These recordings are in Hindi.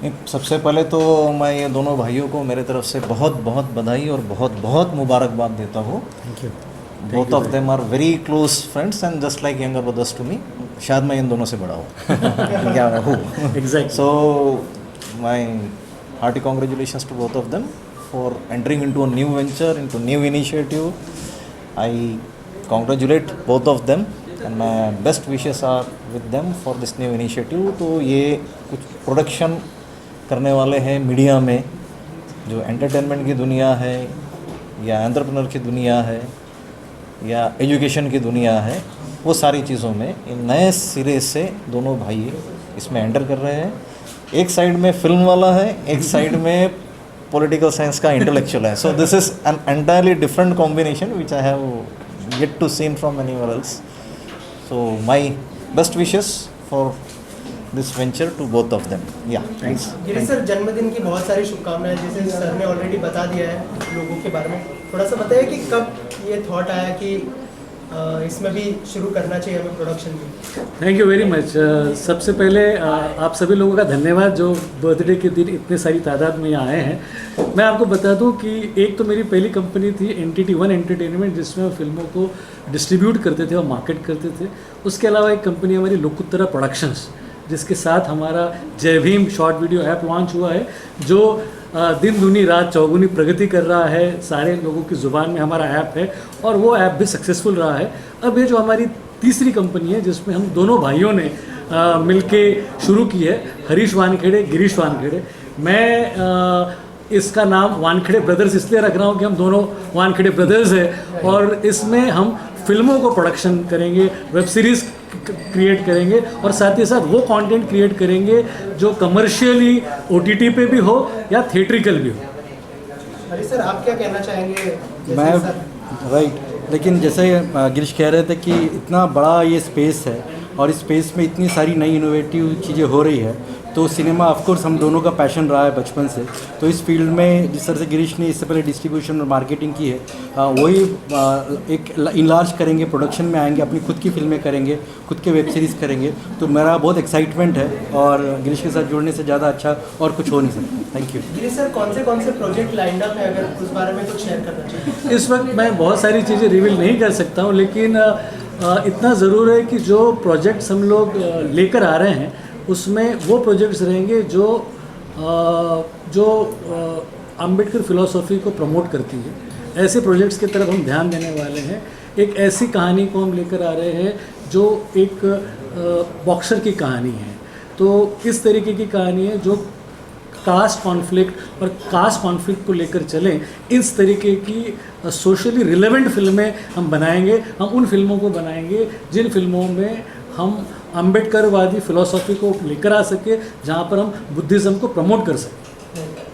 सबसे पहले तो मैं ये दोनों भाइयों को मेरे तरफ से बहुत बहुत बधाई और बहुत बहुत मुबारकबाद देता हूँ। Thank you. Both of them are very close friends and just like younger brothers to me. शायद मैं इन दोनों से बड़ा हूँ क्या हूँ Exactly. So my hearty congratulations to both of them for entering into a new venture, into new initiative. I congratulate both of them and my best wishes are with them for this new initiative. तो ये कुछ प्रोडक्शन करने वाले हैं मीडिया में, जो एंटरटेनमेंट की दुनिया है या एंटरप्रेन्योर की दुनिया है या एजुकेशन की दुनिया है, वो सारी चीज़ों में इन नए सिरे से दोनों भाई इसमें एंटर कर रहे हैं। एक साइड में फिल्म वाला है, एक साइड में पॉलिटिकल साइंस का इंटेलेक्चुअल है। So this is an entirely different combination which I have yet to seen from anywhere else. So my best wishes for this venture to both of them. Yeah please. Girish sir, जन्मदिन की बहुत सारी शुभकामनाएं, जैसे सर ने ऑलरेडी बता दिया है लोगों के बारे में। थोड़ा सा बताइए कि कब ये थॉट आया कि इसमें भी शुरू करना चाहिए हमें प्रोडक्शन भी। Thank you very much. सबसे पहले आप सभी लोगों का धन्यवाद जो बर्थडे के दिन इतने सारी तादाद में यहाँ आए हैं। मैं आपको बता दूं कि एक तो मेरी पहली कंपनी थी NTT 1 एंटरटेनमेंट, जिसमें फिल्मों को डिस्ट्रीब्यूट करते थे और मार्केट करते थे। उसके अलावा एक कंपनी हमारी लोकुत्तरा प्रोडक्शंस, जिसके साथ हमारा जय Bhim short video app launch हुआ है, जो दिन दूनी रात चौगुनी प्रगति कर रहा है। सारे लोगों की ज़ुबान में हमारा ऐप है और वो ऐप भी सक्सेसफुल रहा है। अब ये जो हमारी तीसरी कंपनी है, जिसमें हम दोनों भाइयों ने मिलके शुरू की है, हरीश वानखेड़े, गिरीश वानखेड़े। मैं इसका नाम वानखेड़े ब्रदर्स इसलिए रख रहा हूँ कि हम दोनों वानखेड़े ब्रदर्स हैं और इसमें हम फिल्मों को प्रोडक्शन करेंगे, वेब सीरीज़ क्रिएट करेंगे और साथ ही साथ वो कंटेंट क्रिएट करेंगे जो कमर्शियली OTT पे भी हो या थिएट्रिकल भी हो। हरीश सर, आप क्या कहना चाहेंगे? मैं राइट, लेकिन जैसे गिरीश कह रहे थे कि इतना बड़ा ये स्पेस है और इस स्पेस में इतनी सारी नई इनोवेटिव चीज़ें हो रही है, तो सिनेमा ऑफ कोर्स हम दोनों का पैशन रहा है बचपन से। तो इस फील्ड में जिस तरह से गिरीश ने इससे पहले डिस्ट्रीब्यूशन और मार्केटिंग की है, वही एक इनलार्ज करेंगे, प्रोडक्शन में आएंगे, अपनी खुद की फिल्में करेंगे, खुद के वेब सीरीज़ करेंगे। तो मेरा बहुत एक्साइटमेंट है और गिरीश के साथ जुड़ने से ज़्यादा अच्छा और कुछ हो नहीं सकता। Thank you. गिरीश सर, कौन से प्रोजेक्ट लाइंड अप है, अगर उस बारे में कुछ शेयर करना चाहिए? इस वक्त मैं बहुत सारी चीज़ें रिवील नहीं कर सकता हूँ, लेकिन इतना ज़रूर है कि जो प्रोजेक्ट्स हम लोग लेकर आ रहे हैं उसमें वो प्रोजेक्ट्स रहेंगे जो अंबेडकर फिलॉसफी को प्रमोट करती है। ऐसे प्रोजेक्ट्स की तरफ हम ध्यान देने वाले हैं। एक ऐसी कहानी को हम लेकर आ रहे हैं जो एक बॉक्सर की कहानी है। तो इस तरीके की कहानी है जो कास्ट कॉन्फ्लिक्ट और कास्ट कॉन्फ्लिक्ट को लेकर चलें। इस तरीके की सोशली रिलेवेंट फिल्में हम बनाएंगे। हम उन फिल्मों को बनाएंगे जिन फिल्मों में हम अंबेडकरवादी फिलॉसफी को लेकर आ सके, जहाँ पर हम बुद्धिज़्म को प्रमोट कर सकें।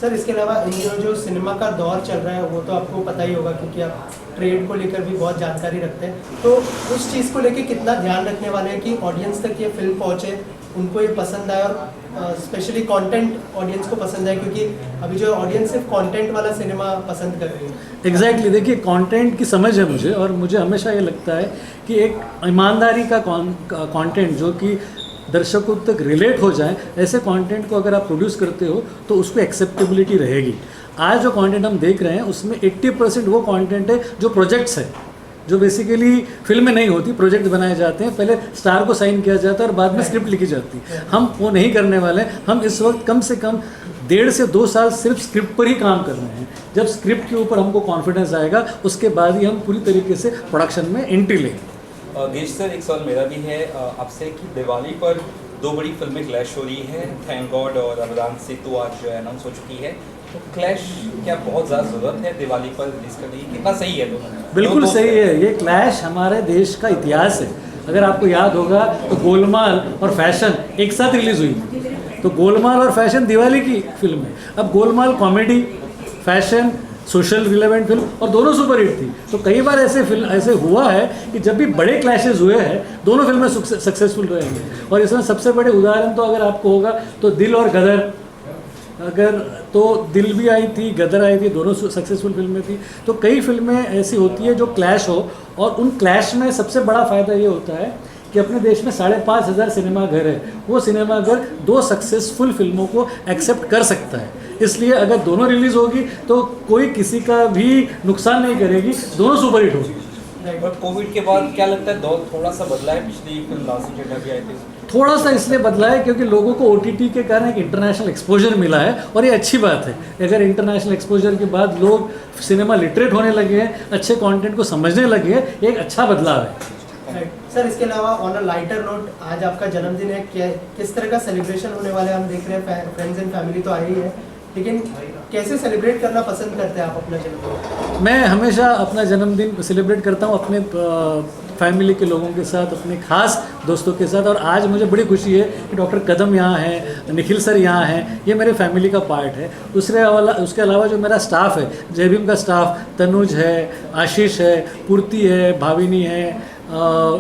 सर, इसके अलावा जो सिनेमा का दौर चल रहा है वो तो आपको पता ही होगा, क्योंकि आप ट्रेड को लेकर भी बहुत जानकारी रखते हैं। तो उस चीज़ को लेकर कितना ध्यान रखने वाले हैं कि ऑडियंस तक ये फिल्म पहुँचे, उनको ये पसंद आए और स्पेशली कंटेंट ऑडियंस को पसंद आए, क्योंकि अभी जो ऑडियंस सिर्फ कंटेंट वाला सिनेमा पसंद कर रही है। एग्जैक्टली देखिए, कंटेंट की समझ है मुझे, और मुझे हमेशा ये लगता है कि एक ईमानदारी का कंटेंट जो कि दर्शकों तक रिलेट हो जाए, ऐसे कंटेंट को अगर आप प्रोड्यूस करते हो तो उसको एक्सेप्टेबिलिटी रहेगी। आज जो कंटेंट हम देख रहे हैं उसमें 80% वो कंटेंट है जो प्रोजेक्ट्स है, जो बेसिकली फिल्में नहीं होती, प्रोजेक्ट बनाए जाते हैं। पहले स्टार को साइन किया जाता है और बाद में स्क्रिप्ट लिखी जाती है। हम वो नहीं करने वाले। हम इस वक्त कम से कम 1.5 से 2 साल सिर्फ स्क्रिप्ट पर ही काम कर रहे हैं। जब स्क्रिप्ट के ऊपर हमको कॉन्फिडेंस आएगा, उसके बाद ही हम पूरी तरीके से प्रोडक्शन में एंट्री लेंगे। गिरीश सर, एक सवाल मेरा भी है आपसे कि दिवाली पर 2 बड़ी फिल्में क्लैश हो रही है, थैंक गॉड और रमजान सेतु आज जो है अनाउंस हो चुकी है। तो क्लैश क्या बहुत ज़्यादा ज़रूरत है दिवाली पर रिलीज करने की? कितना सही है दोनों? बिल्कुल सही है। ये क्लैश हमारे देश का इतिहास है। अगर आपको याद होगा तो गोलमाल और फैशन एक साथ रिलीज़ हुई थी। तो गोलमाल और फैशन दिवाली की फिल्म है। अब Golmaal comedy, fashion social relevant film, और दोनों सुपरहिट थी। तो कई बार ऐसे हुआ है कि जब भी बड़े क्लैशेस हुए हैं, दोनों फिल्में सक्सेसफुल रहे हैं। और इसमें सबसे बड़े उदाहरण तो अगर आपको होगा तो दिल और गदर। अगर तो दिल भी आई थी, गदर आई थी, दोनों सक्सेसफुल फिल्में थी। तो कई फिल्में ऐसी होती है जो क्लैश हो, और उन क्लैश में सबसे बड़ा फ़ायदा ये होता है कि अपने देश में 5,500 सिनेमाघर है, वो सिनेमाघर 2 सक्सेसफुल फिल्मों को एक्सेप्ट कर सकता है। इसलिए अगर दोनों रिलीज़ होगी तो कोई किसी का भी नुकसान नहीं करेगी, दोनों सुपरहिट होगी। और कोविड के बाद क्या लगता है दौर थोड़ा सा बदला है? पिछली फिल्म लास्ट जेठा भी आई थी, थोड़ा सा इसलिए बदला है क्योंकि लोगों को OTT के कारण एक इंटरनेशनल एक्सपोजर मिला है, और ये अच्छी बात है। अगर इंटरनेशनल एक्सपोजर के बाद लोग सिनेमा लिटरेट होने लगे हैं, अच्छे कंटेंट को समझने लगे हैं, एक अच्छा बदलाव है। सर, इसके अलावा ऑन अ लाइटर नोट, आज आपका जन्मदिन है, किस तरह का सेलिब्रेशन होने वाला है? हम देख रहे हैं फ्रेंड्स एंड फैमिली तो आई ही है, लेकिन कैसे सेलिब्रेट करना पसंद करते हैं आप अपना जन्मदिन? मैं हमेशा अपना जन्मदिन सेलिब्रेट करता हूँ अपने फैमिली के लोगों के साथ, अपने खास दोस्तों के साथ। और आज मुझे बड़ी खुशी है कि डॉक्टर कदम यहाँ हैं, निखिल सर यहाँ हैं, ये मेरे फैमिली का पार्ट है। उसके अलावा जो मेरा स्टाफ है, जय भीम का स्टाफ, तनुज है, आशीष है, पूर्ति है, भाविनी है,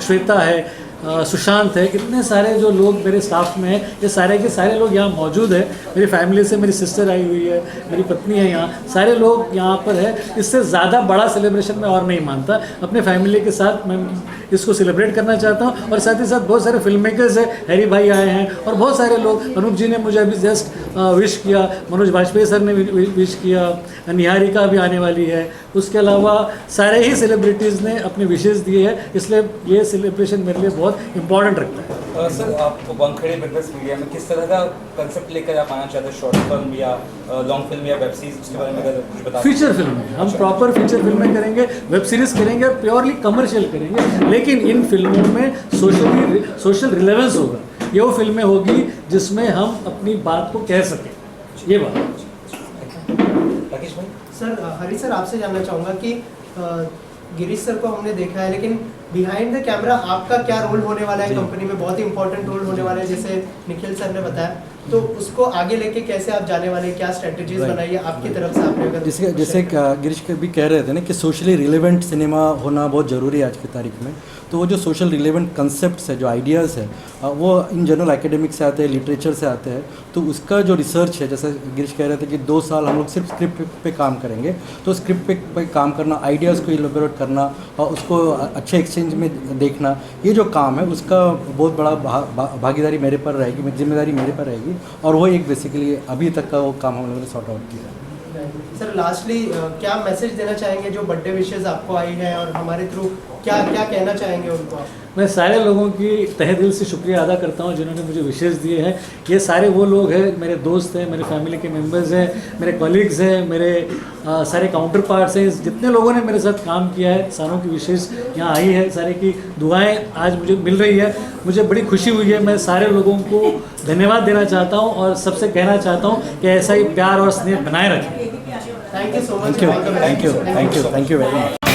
श्वेता है, सुशांत है, इतने सारे जो लोग मेरे स्टाफ में हैं, ये सारे के सारे लोग यहाँ मौजूद है। मेरी फैमिली से मेरी सिस्टर आई हुई है, मेरी पत्नी है यहाँ, सारे लोग यहाँ पर है। इससे ज़्यादा बड़ा सेलिब्रेशन मैं और नहीं मानता। अपने फैमिली के साथ मैं इसको सेलिब्रेट करना चाहता हूँ। और साथ ही साथ बहुत सारे फिल्म मेकर्स हैं, हैरी भाई आए हैं, और बहुत सारे लोग, अनूप जी ने मुझे अभी जस्ट विश किया, मनोज वाजपेयी सर ने विश किया, निहारिका भी आने वाली है। उसके अलावा सारे ही सेलिब्रिटीज़ ने अपने विशेष दिए हैं, इसलिए ये सेलिब्रेशन मेरे लिए बहुत इम्पॉर्टेंट रखता है। सर, आप वानखेड़े बिजनेस मीडिया में किस तरह का कंसेप्ट लेकर आप आना चाहते हैं? शॉर्ट फिल्म या लॉन्ग फिल्म या वेब सीरीज, उसके बारे में अगर कुछ बता। फीचर फिल्म, हम प्रॉपर फीचर फिल्में करेंगे, वेब सीरीज़ करेंगे और प्योरली कमर्शियल करेंगे, लेकिन इन फिल्मों में सोशल रिलेवेंस होगा। ये वो फिल्में होगी जिसमें हम अपनी बात को कह सकें, ये बात। राकेश भाई? सर, हरी सर, आपसे जानना चाहूँगा कि गिरीश सर को हमने देखा है, लेकिन बिहाइंड द कैमरा आपका क्या रोल होने वाला है कंपनी में? बहुत ही इंपॉर्टेंट रोल होने वाला है, जैसे निखिल सर ने बताया, तो उसको आगे लेके कैसे आप जाने वाले हैं? क्या स्ट्रेटजीज बनाई है आपकी तरफ से? आपने अगर जैसे गिरीश भी कह रहे थे ना कि सोशली रिलेवेंट सिनेमा होना बहुत ज़रूरी है आज की तारीख में। तो वो जो सोशल रिलेवेंट कंसेप्ट्स है, जो आइडियाज़ है, वो इन जनरल एकेडमिक से आते हैं, लिटरेचर से आते हैं। तो उसका जो रिसर्च है, जैसे गिरीश कह रहे थे कि 2 साल हम लोग सिर्फ स्क्रिप्ट पे काम करेंगे, तो स्क्रिप्ट पे काम करना, आइडियाज़ को इलेबोरेट करना और उसको अच्छे एक्सचेंज में देखना, ये जो काम है उसका बहुत बड़ा भागीदारी मेरे पर रहेगी, जिम्मेदारी मेरे पर रहेगी। और वो एक बेसिकली अभी तक का वो काम हम लोगों ने सॉर्ट आउट किया है। सर, लास्टली क्या मैसेज देना चाहेंगे जो बर्थडे विशेस आपको आई है, और हमारे थ्रू क्या कहना चाहेंगे उनको आप? मैं सारे लोगों की तहे दिल से शुक्रिया अदा करता हूं जिन्होंने मुझे विशेष दिए हैं। ये सारे वो लोग हैं, मेरे दोस्त हैं, मेरे फैमिली के मेंबर्स हैं, मेरे कलीग्स हैं, मेरे सारे काउंटर पार्ट्स हैं, जितने लोगों ने मेरे साथ काम किया है, सारों की विशेष यहाँ आई है, सारे की दुआएं आज मुझे मिल रही है, मुझे बड़ी खुशी हुई है। मैं सारे लोगों को धन्यवाद देना चाहता हूँ और सबसे कहना चाहता हूँ कि ऐसा ही प्यार और स्नेह बनाए रखें। Thank you so much. Thank you very much.